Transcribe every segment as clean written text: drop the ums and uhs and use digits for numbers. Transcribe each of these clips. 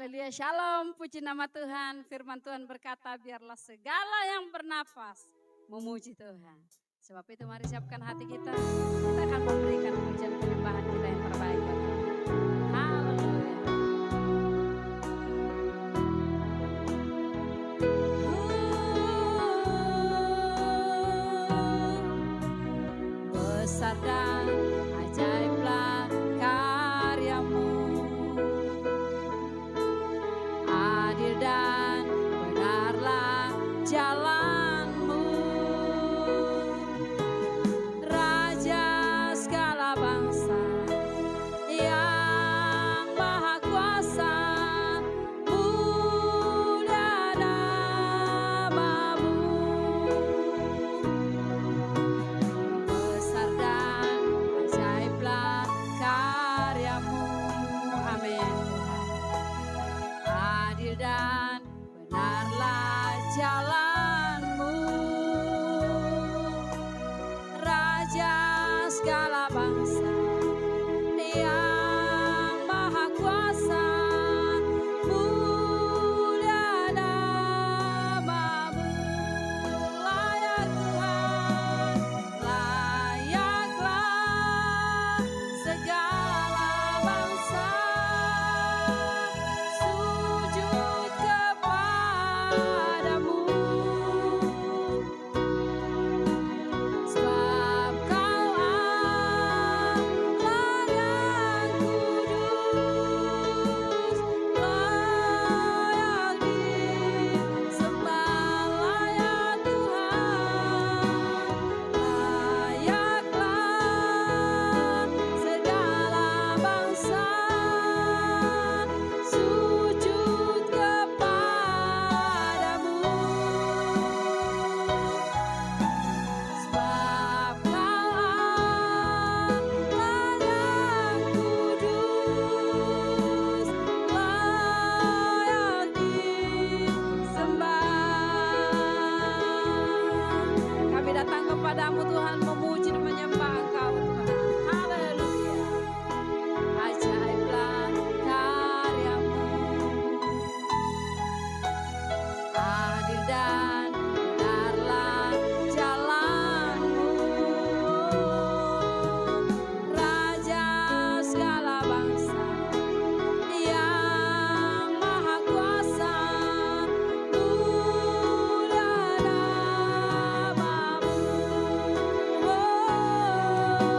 Haleluya, shalom, puji nama Tuhan. Firman Tuhan berkata, biarlah segala yang bernafas memuji Tuhan. Sebab itu mari siapkan hati kita. Kita akan memberikan pujian penyembahan kita yang terbaik buat Tuhan. Haleluya. Besar dan ajaiblah karyamu, adil dan benarlah jalanmu, Raja segala bangsa yang maha kuasa, mulia namamu. Besar dan ajaiblah karyamu, amin. Adil dan benarlah jalanmu, Raja segala bangsa yang maha kuasa, mulia namamu. Layak Tuhan, layaklah segala bangsa sujud kepadamu, sebab Kau Allah yang kudus, layak disembah. Layak Tuhan, layaklah segala bangsa sujud kepadamu, sebab Kau Allah yang kudus, layak disembah. Kami datang kepadamu Tuhan, memuji dan menyembah Engkau Tuhan. Haleluya. Ajaiblah karyamu, adil dan benarlah jalanmu, Raja segala bangsa yang maha kuasa, mulia namamu. Oh,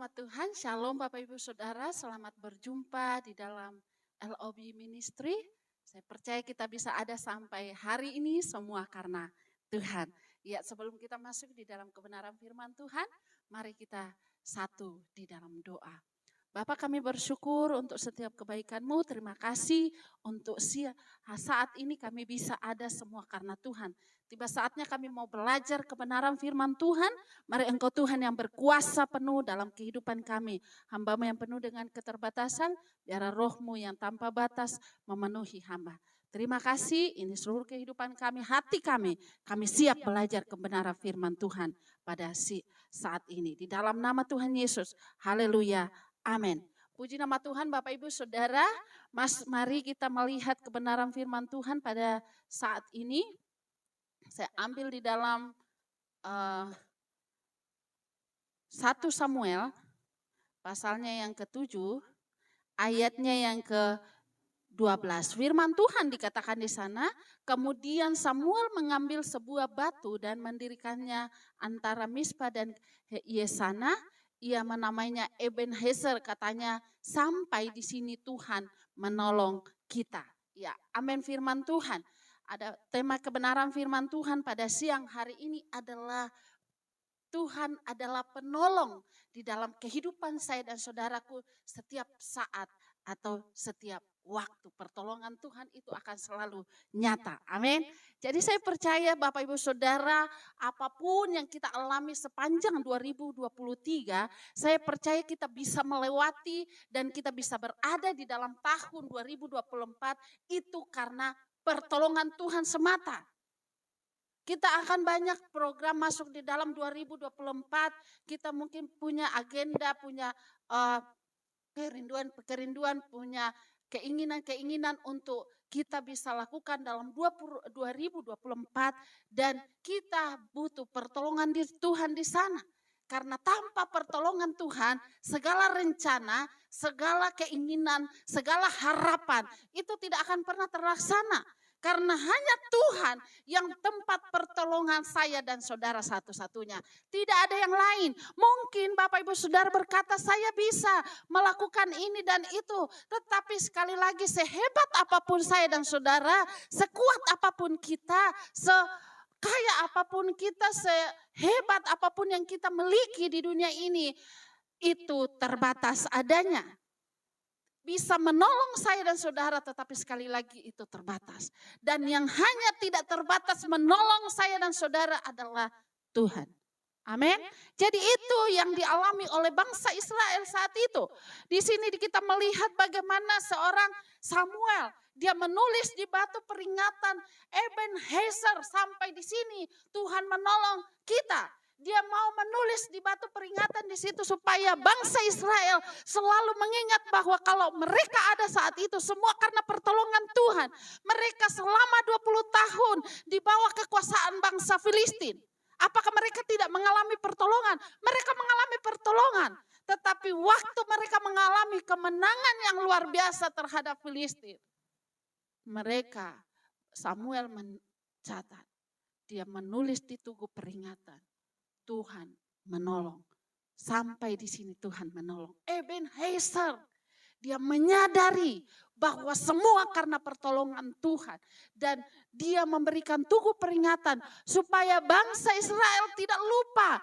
nama Tuhan, Shalom Bapak Ibu Saudara, selamat berjumpa di dalam LOB Ministry. Saya percaya kita bisa ada sampai hari ini semua karena Tuhan. Ya, sebelum kita masuk di dalam kebenaran firman Tuhan, mari kita satu di dalam doa. Bapak, kami bersyukur untuk setiap kebaikan-Mu, terima kasih untuk saat ini kami bisa ada semua karena Tuhan. Tiba saatnya kami mau belajar kebenaran firman Tuhan, mari Engkau Tuhan yang berkuasa penuh dalam kehidupan kami. Hamba-Mu yang penuh dengan keterbatasan, biar Roh-Mu yang tanpa batas memenuhi hamba. Terima kasih, ini seluruh kehidupan kami, hati kami siap belajar kebenaran firman Tuhan pada saat ini. Di dalam nama Tuhan Yesus, haleluya, amin. Puji nama Tuhan Bapak Ibu Saudara, mari kita melihat kebenaran firman Tuhan pada saat ini. Saya ambil di dalam 1 Samuel, pasalnya yang ke-7, ayatnya yang ke-12. Firman Tuhan dikatakan di sana, kemudian Samuel mengambil sebuah batu dan mendirikannya antara Mispa dan Yesana. Ia menamainya Ebenezer, katanya sampai di sini Tuhan menolong kita. Ya, amin firman Tuhan. Ada tema kebenaran firman Tuhan pada siang hari ini adalah Tuhan adalah penolong di dalam kehidupan saya dan saudaraku setiap saat atau setiap waktu. Pertolongan Tuhan itu akan selalu nyata. Amin. Jadi saya percaya Bapak Ibu Saudara, apapun yang kita alami sepanjang 2023, saya percaya kita bisa melewati dan kita bisa berada di dalam tahun 2024 itu karena pertolongan Tuhan semata. Kita akan banyak program masuk di dalam 2024. Kita mungkin punya agenda, punya kerinduan, punya keinginan untuk kita bisa lakukan dalam 2024. Dan kita butuh pertolongan Tuhan di sana. Karena tanpa pertolongan Tuhan, segala rencana, segala keinginan, segala harapan itu tidak akan pernah terlaksana. Karena hanya Tuhan yang tempat pertolongan saya dan saudara satu-satunya. Tidak ada yang lain. Mungkin Bapak Ibu Saudara berkata saya bisa melakukan ini dan itu. Tetapi sekali lagi sehebat apapun saya dan saudara, sekuat apapun kita, sekaya apapun kita, sehebat apapun yang kita miliki di dunia ini, itu terbatas adanya. Bisa menolong saya dan saudara, tetapi sekali lagi itu terbatas. Dan yang hanya tidak terbatas menolong saya dan saudara adalah Tuhan. Amin. Jadi itu yang dialami oleh bangsa Israel saat itu. Di sini kita melihat bagaimana seorang Samuel, dia menulis di batu peringatan Ebenezer, sampai di sini Tuhan menolong kita. Dia mau menulis di batu peringatan di situ supaya bangsa Israel selalu mengingat bahwa kalau mereka ada saat itu semua karena pertolongan Tuhan. Mereka selama 20 tahun di bawah kekuasaan bangsa Filistin. Apakah mereka tidak mengalami pertolongan? Mereka mengalami pertolongan. Tetapi waktu mereka mengalami kemenangan yang luar biasa terhadap Filistin, mereka, Samuel mencatat, dia menulis di tugu peringatan, Tuhan menolong. Sampai di sini Tuhan menolong. Ebenezer, dia menyadari bahwa semua karena pertolongan Tuhan. Dan dia memberikan tugu peringatan supaya bangsa Israel tidak lupa.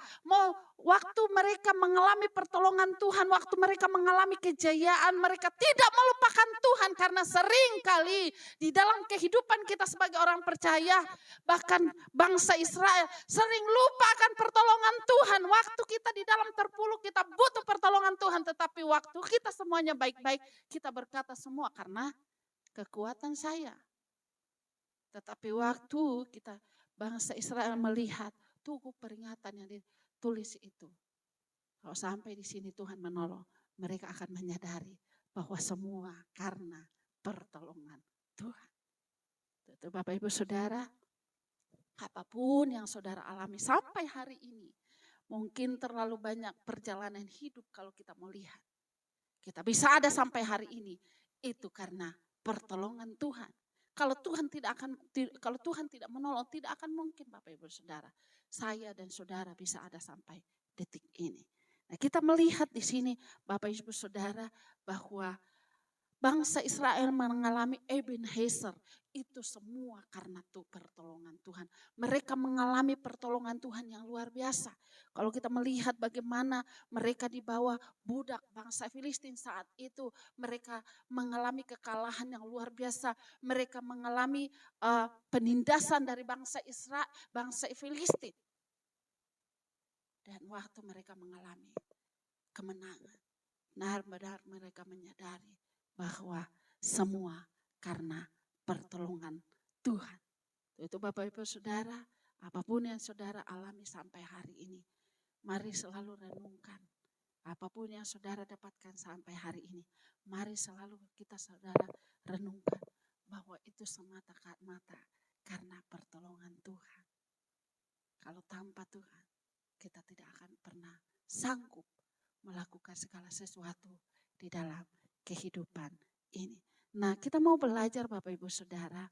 Waktu mereka mengalami pertolongan Tuhan, waktu mereka mengalami kejayaan, mereka tidak melupakan Tuhan. Karena sering kali di dalam kehidupan kita sebagai orang percaya, bahkan bangsa Israel sering lupa akan pertolongan Tuhan. Waktu kita di dalam terpuruk, kita butuh pertolongan Tuhan. Tetapi waktu kita semuanya baik-baik, kita berkata semua karena kekuatan saya. Tetapi waktu kita bangsa Israel melihat tugu peringatan yang ditulis itu, kalau sampai di sini Tuhan menolong, mereka akan menyadari bahwa semua karena pertolongan Tuhan. Itu Bapak Ibu Saudara, apapun yang saudara alami sampai hari ini, mungkin terlalu banyak perjalanan hidup kalau kita mau lihat. Kita bisa ada sampai hari ini, itu karena pertolongan Tuhan. Kalau Tuhan tidak menolong, tidak akan mungkin Bapak Ibu Saudara, saya dan saudara bisa ada sampai detik ini. Nah, kita melihat di sini Bapak Ibu Saudara bahwa bangsa Israel mengalami Ebenezer. Itu semua karena pertolongan Tuhan. Mereka mengalami pertolongan Tuhan yang luar biasa. Kalau kita melihat bagaimana mereka di bawah budak bangsa Filistin saat itu. Mereka mengalami kekalahan yang luar biasa. Mereka mengalami penindasan dari bangsa Israel, bangsa Filistin. Dan waktu mereka mengalami kemenangan, benar-benar mereka menyadari bahwa semua karena pertolongan Tuhan. Itu Bapak Ibu Saudara, apapun yang saudara alami sampai hari ini, mari selalu renungkan. Apapun yang saudara dapatkan sampai hari ini, mari selalu kita saudara renungkan bahwa itu semata-mata karena pertolongan Tuhan. Kalau tanpa Tuhan, kita tidak akan pernah sanggup melakukan segala sesuatu di dalam kehidupan ini. Nah, kita mau belajar Bapak Ibu Saudara,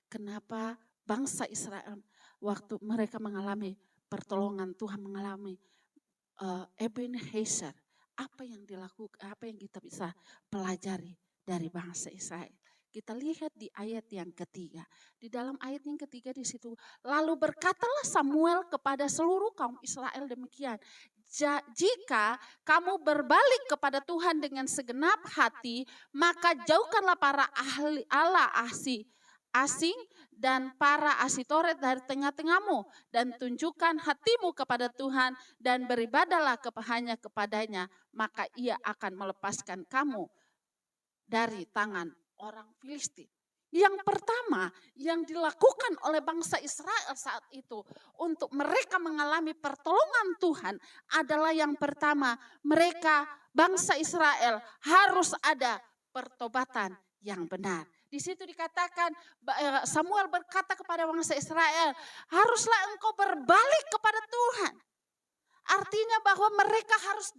kenapa bangsa Israel waktu mereka mengalami pertolongan Tuhan, mengalami Ebenezer, apa yang dilakukan, apa yang kita bisa pelajari dari bangsa Israel. Kita lihat di ayat yang ketiga. Di dalam ayat yang ketiga di situ, lalu berkatalah Samuel kepada seluruh kaum Israel demikian, jika kamu berbalik kepada Tuhan dengan segenap hati, maka jauhkanlah para ahli Allah asing dan para Asitoret dari tengah-tengahmu, dan tunjukkan hatimu kepada Tuhan dan beribadahlah hanya kepadanya, maka ia akan melepaskan kamu dari tangan orang Filistin. Yang pertama yang dilakukan oleh bangsa Israel saat itu untuk mereka mengalami pertolongan Tuhan adalah yang pertama, mereka bangsa Israel harus ada pertobatan yang benar. Di situ dikatakan Samuel berkata kepada bangsa Israel, haruslah engkau berbalik kepada Tuhan. Artinya bahwa mereka harus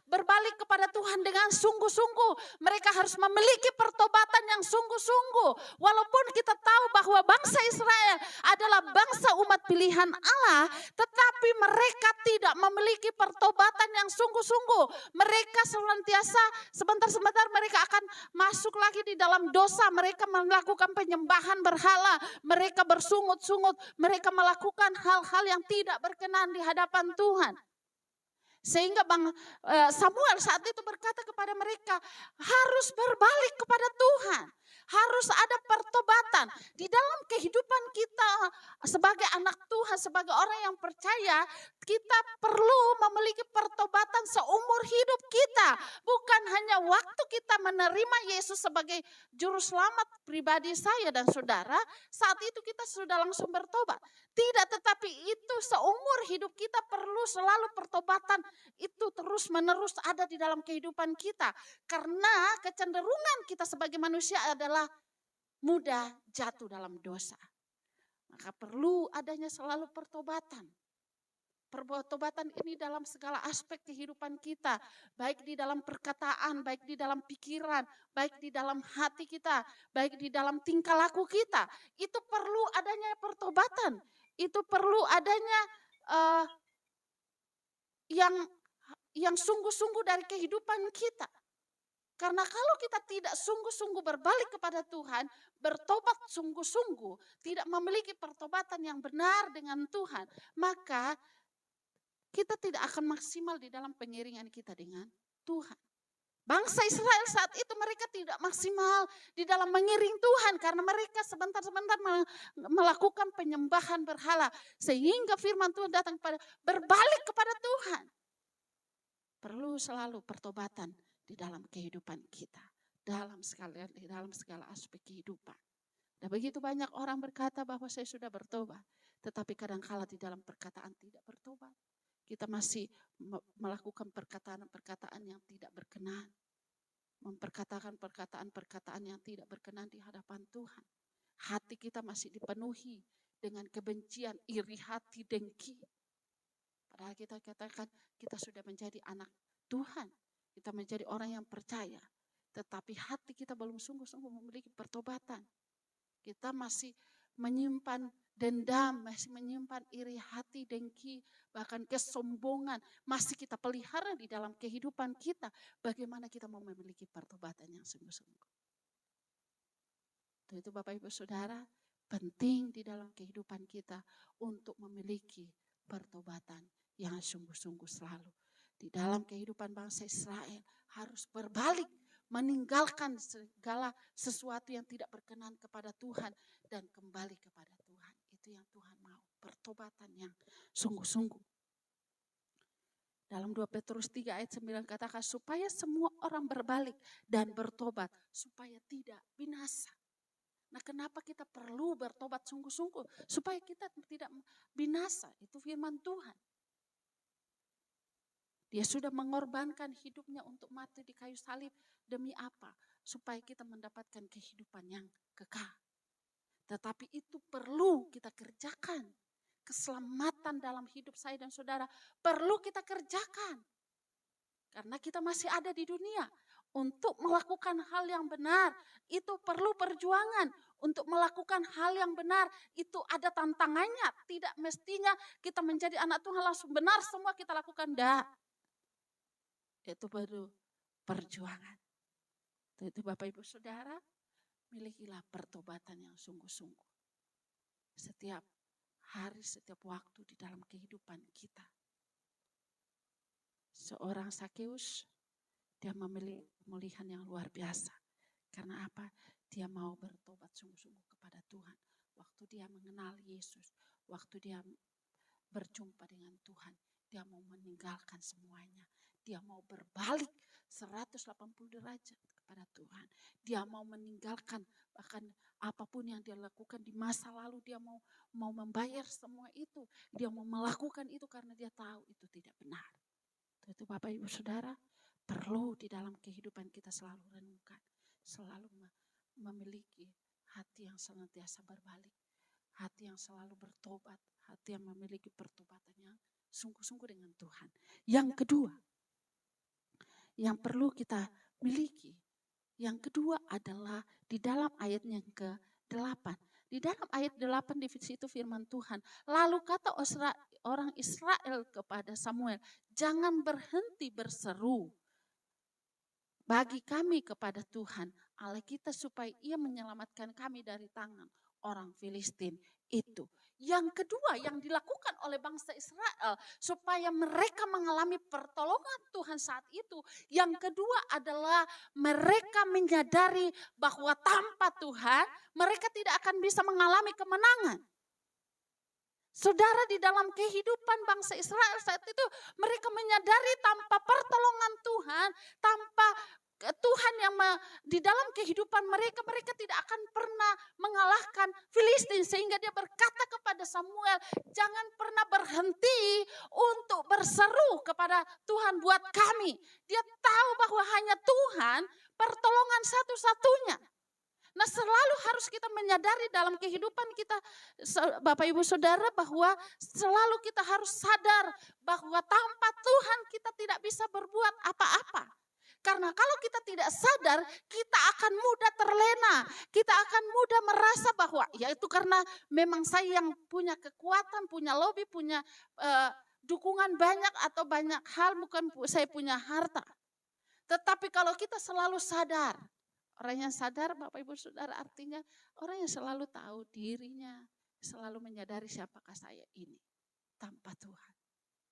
berbalik kepada Tuhan dengan sungguh-sungguh. Mereka harus memiliki pertobatan yang sungguh-sungguh. Walaupun kita tahu bahwa bangsa Israel adalah bangsa umat pilihan Allah, tetapi mereka tidak memiliki pertobatan yang sungguh-sungguh. Mereka senantiasa sebentar-sebentar mereka akan masuk lagi di dalam dosa. Mereka melakukan penyembahan berhala. Mereka bersungut-sungut. Mereka melakukan hal-hal yang tidak berkenan di hadapan Tuhan. Sehingga Samuel saat itu berkata kepada mereka, harus berbalik kepada Tuhan. Harus ada pertobatan. Di dalam kehidupan kita sebagai anak Tuhan, sebagai orang yang percaya, kita perlu memiliki pertobatan seumur hidup kita. Bukan hanya waktu kita menerima Yesus sebagai juru selamat pribadi saya dan saudara, saat itu kita sudah langsung bertobat. Tidak, tetapi itu seumur hidup kita perlu selalu pertobatan itu terus menerus ada di dalam kehidupan kita. Karena kecenderungan kita sebagai manusia adalah mudah jatuh dalam dosa. Maka perlu adanya selalu pertobatan. Pertobatan ini dalam segala aspek kehidupan kita. Baik di dalam perkataan, baik di dalam pikiran, baik di dalam hati kita, baik di dalam tingkah laku kita. Itu perlu adanya pertobatan. Itu perlu adanya yang sungguh-sungguh dari kehidupan kita. Karena kalau kita tidak sungguh-sungguh berbalik kepada Tuhan, bertobat sungguh-sungguh, tidak memiliki pertobatan yang benar dengan Tuhan, maka kita tidak akan maksimal di dalam pengiringan kita dengan Tuhan. Bangsa Israel saat itu mereka tidak maksimal di dalam mengiring Tuhan karena mereka sebentar-sebentar melakukan penyembahan berhala. Sehingga firman Tuhan datang kepada berbalik kepada Tuhan. Perlu selalu pertobatan di dalam kehidupan kita. Di dalam segala aspek kehidupan. Dan begitu banyak orang berkata bahwa saya sudah bertobat. Tetapi kadang-kala di dalam perkataan tidak bertobat. Kita masih melakukan perkataan-perkataan yang tidak berkenan. Memperkatakan perkataan-perkataan yang tidak berkenan di hadapan Tuhan. Hati kita masih dipenuhi dengan kebencian, iri hati, dengki. Padahal kita katakan kita sudah menjadi anak Tuhan. Kita menjadi orang yang percaya. Tetapi hati kita belum sungguh-sungguh memiliki pertobatan. Kita masih menyimpan dendam, masih menyimpan iri hati, dengki, bahkan kesombongan, masih kita pelihara di dalam kehidupan kita, bagaimana kita mau memiliki pertobatan yang sungguh-sungguh. Itu Bapak Ibu Saudara, penting di dalam kehidupan kita untuk memiliki pertobatan yang sungguh-sungguh selalu. Di dalam kehidupan bangsa Israel harus berbalik, meninggalkan segala sesuatu yang tidak berkenan kepada Tuhan dan kembali kepada Tuhan. Itu yang Tuhan mau, pertobatan yang sungguh-sungguh. Dalam 2 Petrus 3 ayat 9 katakan supaya semua orang berbalik dan bertobat supaya tidak binasa. Nah, kenapa kita perlu bertobat sungguh-sungguh? Supaya kita tidak binasa, itu firman Tuhan. Dia sudah mengorbankan hidupnya untuk mati di kayu salib. Demi apa? Supaya kita mendapatkan kehidupan yang kekal. Tetapi itu perlu kita kerjakan. Keselamatan dalam hidup saya dan saudara perlu kita kerjakan. Karena kita masih ada di dunia. Untuk melakukan hal yang benar itu perlu perjuangan. Untuk melakukan hal yang benar itu ada tantangannya. Tidak mestinya kita menjadi anak Tuhan langsung benar semua kita lakukan. Tidak. Itu baru perjuangan. Itu Bapak Ibu Saudara, milikilah pertobatan yang sungguh-sungguh. Setiap hari, setiap waktu di dalam kehidupan kita. Seorang Sakeus, dia memiliki pemulihan yang luar biasa. Karena apa? Dia mau bertobat sungguh-sungguh kepada Tuhan. Waktu dia mengenal Yesus, waktu dia berjumpa dengan Tuhan, dia mau meninggalkan semuanya. Dia mau berbalik 180 derajat kepada Tuhan. Dia mau meninggalkan bahkan apapun yang dia lakukan di masa lalu. Dia mau membayar semua itu. Dia mau melakukan itu karena dia tahu itu tidak benar. Itu Bapak Ibu Saudara perlu di dalam kehidupan kita selalu renungkan. Selalu memiliki hati yang senantiasa berbalik. Hati yang selalu bertobat. Hati yang memiliki pertobatan yang sungguh-sungguh dengan Tuhan. Yang kedua, yang perlu kita miliki. Yang kedua adalah di dalam ayat yang ke-8. Di dalam ayat 8 di situ firman Tuhan. Lalu kata orang Israel kepada Samuel, jangan berhenti berseru bagi kami kepada Tuhan Allah kita supaya ia menyelamatkan kami dari tangan orang Filistin itu. Yang kedua yang dilakukan oleh bangsa Israel supaya mereka mengalami pertolongan Tuhan saat itu. Yang kedua adalah mereka menyadari bahwa tanpa Tuhan mereka tidak akan bisa mengalami kemenangan. Saudara, di dalam kehidupan bangsa Israel saat itu mereka menyadari tanpa pertolongan Tuhan, tanpa Tuhan yang di dalam kehidupan mereka tidak akan pernah mengalahkan Filistin. Sehingga dia berkata kepada Samuel, jangan pernah berhenti untuk berseru kepada Tuhan buat kami. Dia tahu bahwa hanya Tuhan pertolongan satu-satunya. Nah, selalu harus kita menyadari dalam kehidupan kita Bapak Ibu Saudara bahwa selalu kita harus sadar bahwa tanpa Tuhan kita tidak bisa berbuat apa-apa. Karena kalau kita tidak sadar, kita akan mudah terlena. Kita akan mudah merasa bahwa ya itu karena memang saya yang punya kekuatan, punya lobby, punya dukungan banyak atau banyak hal, bukan saya punya harta. Tetapi kalau kita selalu sadar, orang yang sadar Bapak Ibu Saudara artinya orang yang selalu tahu dirinya, selalu menyadari siapakah saya ini tanpa Tuhan.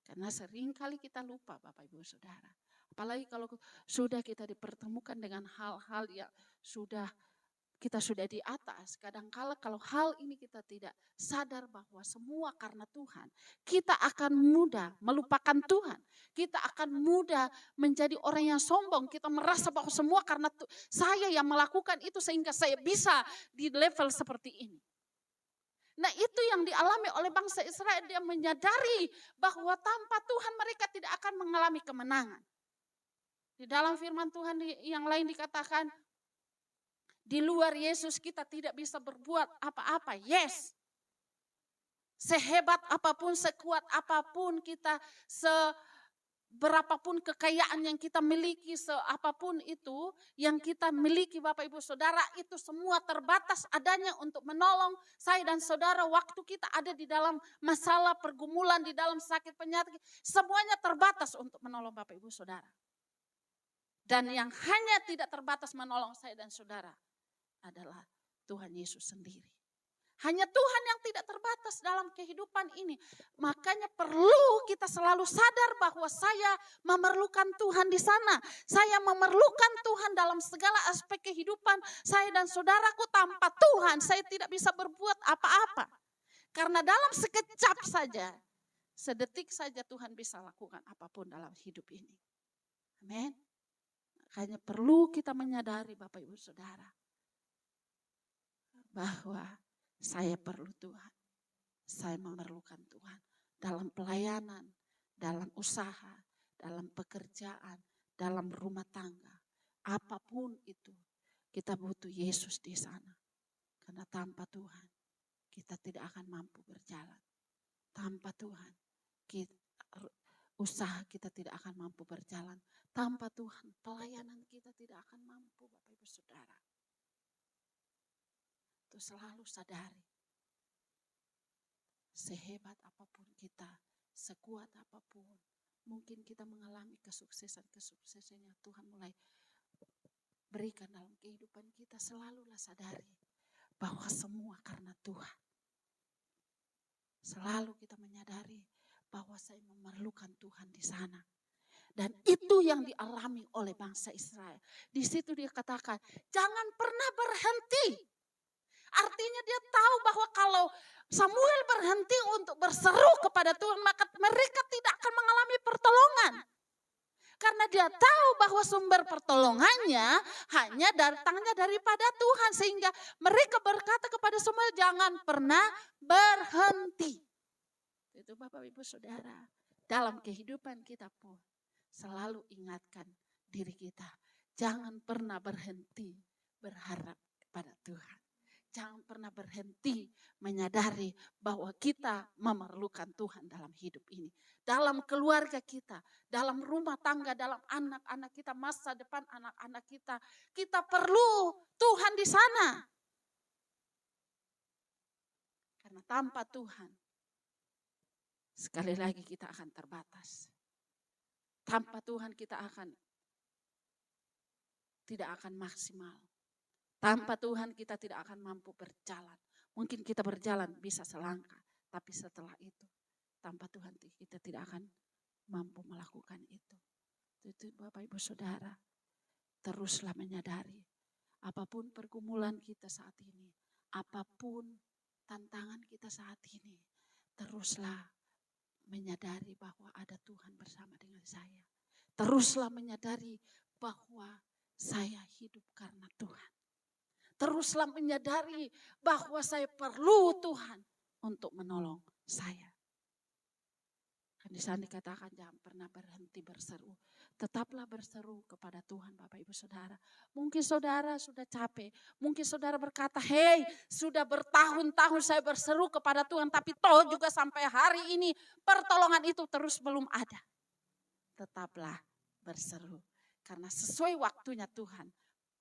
Karena seringkali kita lupa Bapak Ibu Saudara. Apalagi kalau sudah kita dipertemukan dengan hal-hal yang kita sudah di atas. Kadang-kala kalau hal ini kita tidak sadar bahwa semua karena Tuhan. Kita akan mudah melupakan Tuhan. Kita akan mudah menjadi orang yang sombong. Kita merasa bahwa semua karena saya yang melakukan itu sehingga saya bisa di level seperti ini. Nah, itu yang dialami oleh bangsa Israel. Dia menyadari bahwa tanpa Tuhan mereka tidak akan mengalami kemenangan. Di dalam firman Tuhan yang lain dikatakan, di luar Yesus kita tidak bisa berbuat apa-apa. Yes. Sehebat apapun, sekuat apapun kita, berapapun kekayaan yang kita miliki, apapun itu yang kita miliki Bapak Ibu Saudara, itu semua terbatas adanya untuk menolong saya dan saudara waktu kita ada di dalam masalah pergumulan, di dalam sakit penyakit, semuanya terbatas untuk menolong Bapak Ibu Saudara. Dan yang hanya tidak terbatas menolong saya dan saudara adalah Tuhan Yesus sendiri. Hanya Tuhan yang tidak terbatas dalam kehidupan ini. Makanya perlu kita selalu sadar bahwa saya memerlukan Tuhan di sana. Saya memerlukan Tuhan dalam segala aspek kehidupan saya dan saudaraku. Tanpa Tuhan saya tidak bisa berbuat apa-apa. Karena dalam sekejap saja, sedetik saja Tuhan bisa lakukan apapun dalam hidup ini. Amin. Makanya perlu kita menyadari Bapak Ibu Saudara, bahwa saya perlu Tuhan. Saya memerlukan Tuhan dalam pelayanan, dalam usaha, dalam pekerjaan, dalam rumah tangga. Apapun itu, kita butuh Yesus di sana. Karena tanpa Tuhan, kita tidak akan mampu berjalan. Tanpa Tuhan, usaha kita tidak akan mampu berjalan. Tanpa Tuhan, pelayanan kita tidak akan mampu, Bapak Ibu Saudara. Itu selalu sadari. Sehebat apapun kita, sekuat apapun, mungkin kita mengalami kesuksesan yang Tuhan mulai berikan dalam kehidupan kita, selalulah sadari bahwa semua karena Tuhan. Selalu kita menyadari bahwa saya memerlukan Tuhan di sana. Dan itu yang dialami oleh bangsa Israel. Di situ dia katakan, jangan pernah berhenti. Artinya dia tahu bahwa kalau Samuel berhenti untuk berseru kepada Tuhan, maka mereka tidak akan mengalami pertolongan. Karena dia tahu bahwa sumber pertolongannya hanya datangnya daripada Tuhan. Sehingga mereka berkata kepada Samuel, jangan pernah berhenti. Itu Bapak Ibu Saudara, dalam kehidupan kita pun selalu ingatkan diri kita. Jangan pernah berhenti berharap kepada Tuhan. Jangan pernah berhenti menyadari bahwa kita memerlukan Tuhan dalam hidup ini. Dalam keluarga kita, dalam rumah tangga, dalam anak-anak kita, masa depan anak-anak kita. Kita perlu Tuhan di sana. Karena tanpa Tuhan, sekali lagi kita akan terbatas. Tanpa Tuhan kita tidak akan maksimal. Tanpa Tuhan kita tidak akan mampu berjalan. Mungkin kita berjalan bisa selangkah. Tapi setelah itu tanpa Tuhan kita tidak akan mampu melakukan itu. Itu Bapak Ibu Saudara. Teruslah menyadari. Apapun pergumulan kita saat ini. Apapun tantangan kita saat ini. Teruslah menyadari bahwa ada Tuhan bersama dengan saya. Teruslah menyadari bahwa saya hidup karena Tuhan. Teruslah menyadari bahwa saya perlu Tuhan untuk menolong saya. Kan di sana dikatakan jangan pernah berhenti berseru. Tetaplah berseru kepada Tuhan Bapak Ibu Saudara. Mungkin saudara sudah capek. Mungkin saudara berkata, hey sudah bertahun-tahun saya berseru kepada Tuhan. Tapi toh juga sampai hari ini pertolongan itu terus belum ada. Tetaplah berseru. Karena sesuai waktunya Tuhan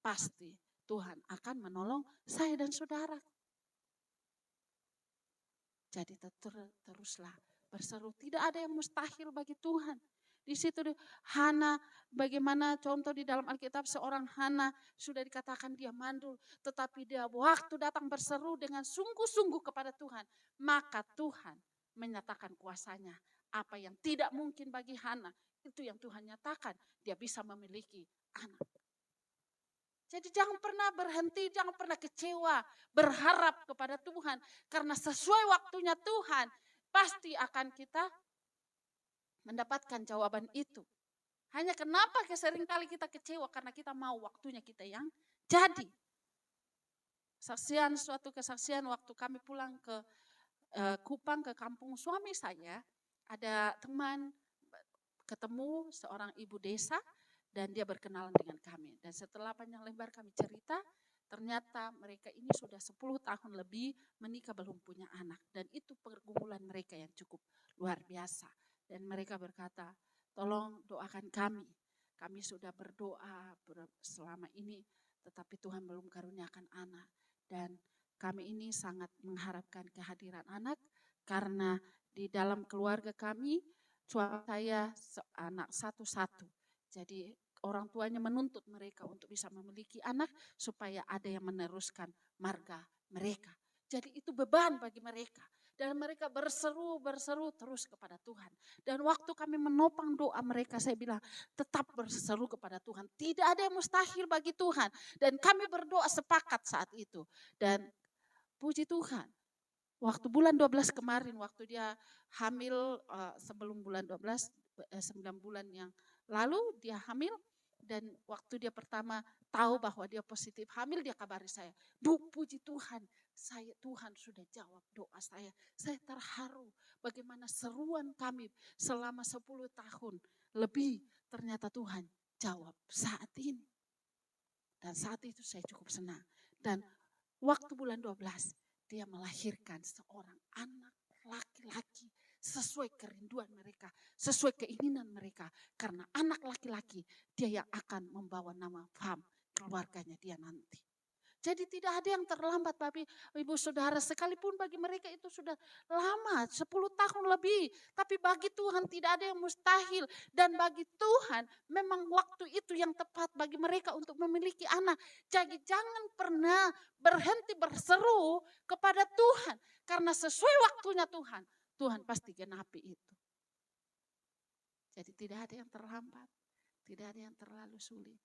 pasti Tuhan akan menolong saya dan saudara. Jadi teruslah berseru. Tidak ada yang mustahil bagi Tuhan. Di situ Hana, bagaimana contoh di dalam Alkitab seorang Hana sudah dikatakan dia mandul. Tetapi dia waktu datang berseru dengan sungguh-sungguh kepada Tuhan. Maka Tuhan menyatakan kuasanya. Apa yang tidak mungkin bagi Hana, itu yang Tuhan nyatakan. Dia bisa memiliki anak. Jadi jangan pernah berhenti, jangan pernah kecewa, berharap kepada Tuhan. Karena sesuai waktunya Tuhan, pasti akan kita mendapatkan jawaban itu. Hanya kenapa seringkali kita kecewa, karena kita mau waktunya kita yang jadi. Suatu kesaksian waktu kami pulang ke Kupang, ke kampung suami saya, ada teman ketemu seorang ibu desa, dan dia berkenalan dengan kami. Dan setelah panjang lebar kami cerita, ternyata mereka ini sudah 10 tahun lebih menikah belum punya anak. Dan itu pergumulan mereka yang cukup luar biasa. Dan mereka berkata, tolong doakan kami. Kami sudah berdoa selama ini, tetapi Tuhan belum karuniakan anak. Dan kami ini sangat mengharapkan kehadiran anak, karena di dalam keluarga kami, suami saya anak satu-satu. Jadi orang tuanya menuntut mereka untuk bisa memiliki anak, supaya ada yang meneruskan marga mereka. Jadi itu beban bagi mereka. Dan mereka berseru terus kepada Tuhan. Dan waktu kami menopang doa mereka, saya bilang tetap berseru kepada Tuhan. Tidak ada yang mustahil bagi Tuhan. Dan kami berdoa sepakat saat itu. Dan puji Tuhan, waktu bulan 12 kemarin, waktu dia hamil, sebelum bulan 12, 9 bulan yang lalu dia hamil. Dan waktu dia pertama tahu bahwa dia positif hamil, dia kabari saya, "Bu, puji Tuhan, Tuhan sudah jawab doa saya. Saya terharu bagaimana seruan kami selama 10 tahun lebih, ternyata Tuhan jawab saat ini." Dan saat itu saya cukup senang. Dan waktu bulan 12 dia melahirkan seorang anak laki-laki sesuai kerinduan mereka, sesuai keinginan mereka. Karena anak laki-laki dia yang akan membawa nama Fam keluarganya dia nanti. Jadi tidak ada yang terlambat Bapak Ibu Saudara, sekalipun bagi mereka itu sudah lama, 10 tahun lebih. Tapi bagi Tuhan tidak ada yang mustahil. Dan bagi Tuhan memang waktu itu yang tepat bagi mereka untuk memiliki anak. Jadi jangan pernah berhenti berseru kepada Tuhan. Karena sesuai waktunya Tuhan, Tuhan pasti genapi itu. Jadi tidak ada yang terlambat, tidak ada yang terlalu sulit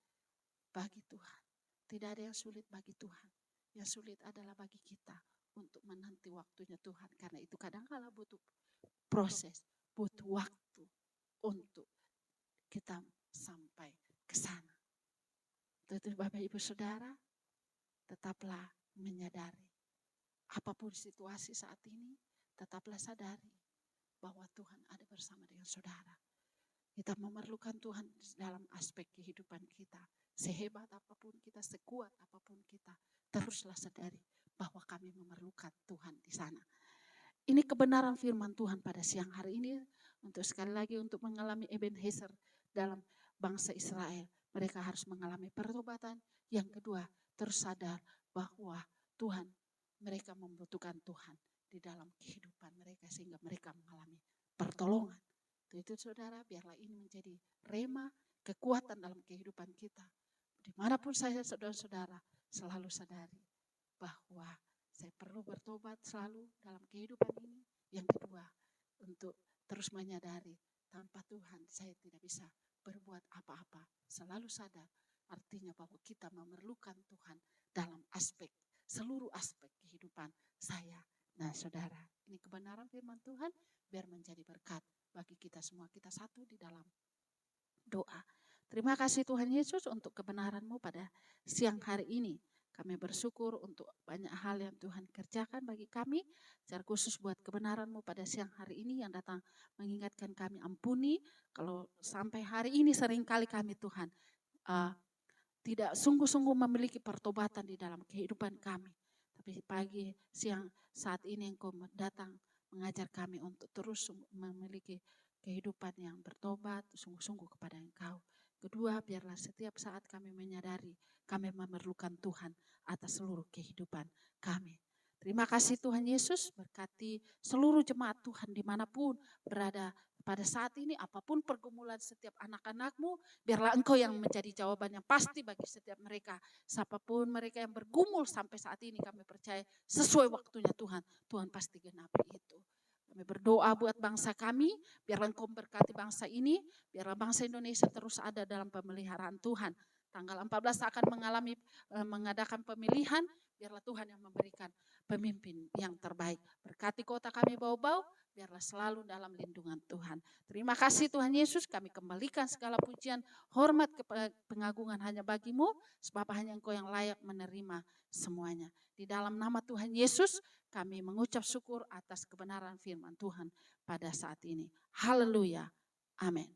bagi Tuhan. Tidak ada yang sulit bagi Tuhan. Yang sulit adalah bagi kita untuk menanti waktunya Tuhan. Karena itu kadang-kala butuh proses, butuh waktu untuk kita sampai ke sana. Tentu Bapak Ibu Saudara, tetaplah menyadari. Apapun situasi saat ini, tetaplah sadari bahwa Tuhan ada bersama dengan saudara. Kita memerlukan Tuhan dalam aspek kehidupan kita. Sehebat apapun kita, sekuat apapun kita, teruslah sadari bahwa kami memerlukan Tuhan di sana. Ini kebenaran firman Tuhan pada siang hari ini. Untuk sekali lagi untuk mengalami Ebenezer dalam bangsa Israel. Mereka harus mengalami pertobatan. Yang kedua, terus sadar bahwa Tuhan, mereka membutuhkan Tuhan di dalam kehidupan mereka. Sehingga mereka mengalami pertolongan. Itu saudara, biarlah ini menjadi rema, kekuatan dalam kehidupan kita. Dimanapun saya saudara-saudara, selalu sadari bahwa saya perlu bertobat selalu dalam kehidupan ini. Yang kedua, untuk terus menyadari tanpa Tuhan saya tidak bisa berbuat apa-apa. Selalu sadar artinya bahwa kita memerlukan Tuhan dalam seluruh aspek kehidupan saya dan saudara. Ini kebenaran firman Tuhan biar menjadi berkat bagi kita semua. Kita satu di dalam doa. Terima kasih Tuhan Yesus untuk kebenaran-Mu pada siang hari ini. Kami bersyukur untuk banyak hal yang Tuhan kerjakan bagi kami. Secara khusus buat kebenaran-Mu pada siang hari ini yang datang mengingatkan kami, ampuni kalau sampai hari ini seringkali kami Tuhan tidak sungguh-sungguh memiliki pertobatan di dalam kehidupan kami. Tapi pagi, siang, saat ini Engkau datang mengajar kami untuk terus memiliki kehidupan yang bertobat sungguh-sungguh kepada Engkau. Kedua, biarlah setiap saat kami menyadari kami memerlukan Tuhan atas seluruh kehidupan kami. Terima kasih Tuhan Yesus, berkati seluruh jemaat Tuhan dimanapun berada pada saat ini. Apapun pergumulan setiap anak-anak-Mu, biarlah Engkau yang menjadi jawaban yang pasti bagi setiap mereka. Siapapun mereka yang bergumul sampai saat ini, kami percaya sesuai waktunya Tuhan, Tuhan pasti genapi itu. Kami berdoa buat bangsa kami, biarlah Engkau berkati bangsa ini, biarlah bangsa Indonesia terus ada dalam pemeliharaan Tuhan. Tanggal 14 akan mengadakan pemilihan, biarlah Tuhan yang memberikan pemimpin yang terbaik. Berkati kota kami Bau-Bau, biarlah selalu dalam lindungan Tuhan. Terima kasih Tuhan Yesus, kami kembalikan segala pujian, hormat, pengagungan hanya bagi-Mu, sebab hanya Engkau yang layak menerima semuanya. Di dalam nama Tuhan Yesus, kami mengucap syukur atas kebenaran firman Tuhan pada saat ini. Haleluya. Amin.